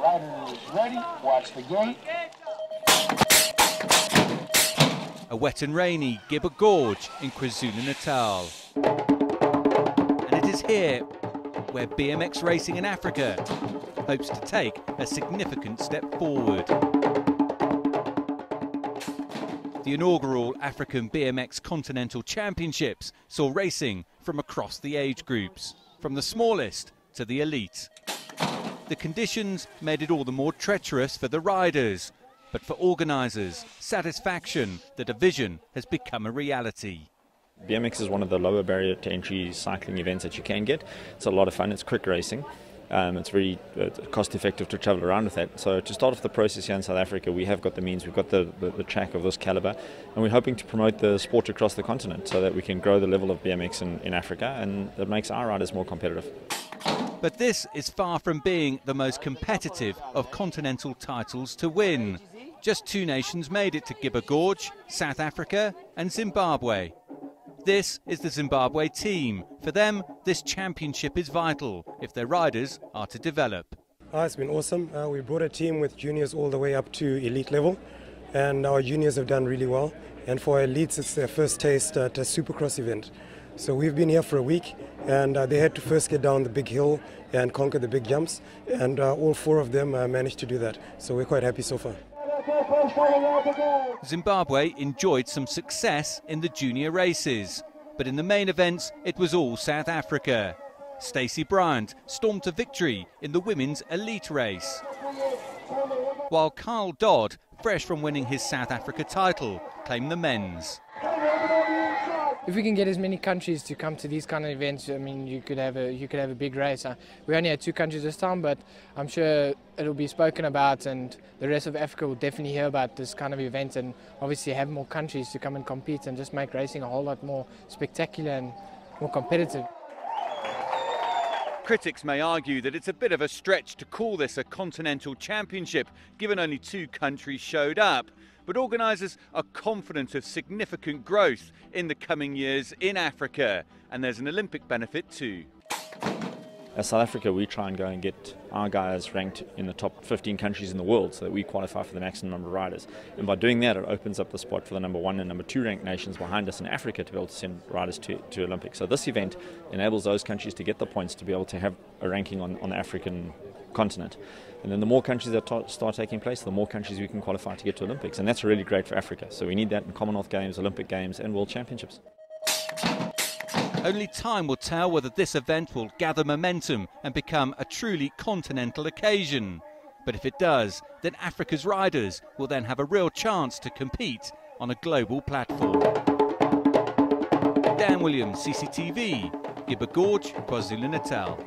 Rider is ready. Watch the gate. A wet and rainy Gibber Gorge in KwaZulu-Natal. And it is here where BMX racing in Africa hopes to take a significant step forward. The inaugural African BMX Continental Championships saw racing from across the age groups, from the smallest to the elite. The conditions made it all the more treacherous for the riders, but for organisers, satisfaction that a vision has become a reality. BMX is one of the lower barrier to entry cycling events that you can get. It's a lot of fun, it's quick racing. It's very cost effective to travel around with that. So to start off the process here in South Africa, we have got the means, we've got the track of this calibre, and we're hoping to promote the sport across the continent so that we can grow the level of BMX in Africa, and that makes our riders more competitive. But this is far from being the most competitive of continental titles to win. Just two nations made it to Gibber Gorge, South Africa and Zimbabwe. This is the Zimbabwe team. For them, this championship is vital if their riders are to develop. It's been awesome. We brought a team with juniors all the way up to elite level, and our juniors have done really well. And for our elites, it's their first taste at a supercross event. So we've been here for a week, and they had to first get down the big hill and conquer the big jumps, and all four of them managed to do that. So we're quite happy so far. Zimbabwe enjoyed some success in the junior races, but in the main events it was all South Africa. Stacey Bryant stormed to victory in the women's elite race, while Carl Dodd, fresh from winning his South Africa title, claimed the men's. If we can get as many countries to come to these kind of events, I mean, you could have a big race. We only had 2 countries this time, but I'm sure it'll be spoken about, and the rest of Africa will definitely hear about this kind of event, and obviously have more countries to come and compete and just make racing a whole lot more spectacular and more competitive. Critics may argue that it's a bit of a stretch to call this a continental championship, given only 2 countries showed up. But organisers are confident of significant growth in the coming years in Africa, and there's an Olympic benefit too. As South Africa, we try and go and get our guys ranked in the top 15 countries in the world so that we qualify for the maximum number of riders. And by doing that, it opens up the spot for the number 1 and number 2 ranked nations behind us in Africa to be able to send riders to Olympics. So this event enables those countries to get the points to be able to have a ranking on the African continent. And then the more countries that start taking place, the more countries we can qualify to get to Olympics. And that's really great for Africa. So we need that in Commonwealth Games, Olympic Games and World Championships. Only time will tell whether this event will gather momentum and become a truly continental occasion. But if it does, then Africa's riders will then have a real chance to compete on a global platform. Dan Williams, CCTV, Gibber Gorge, KwaZulu-Natal.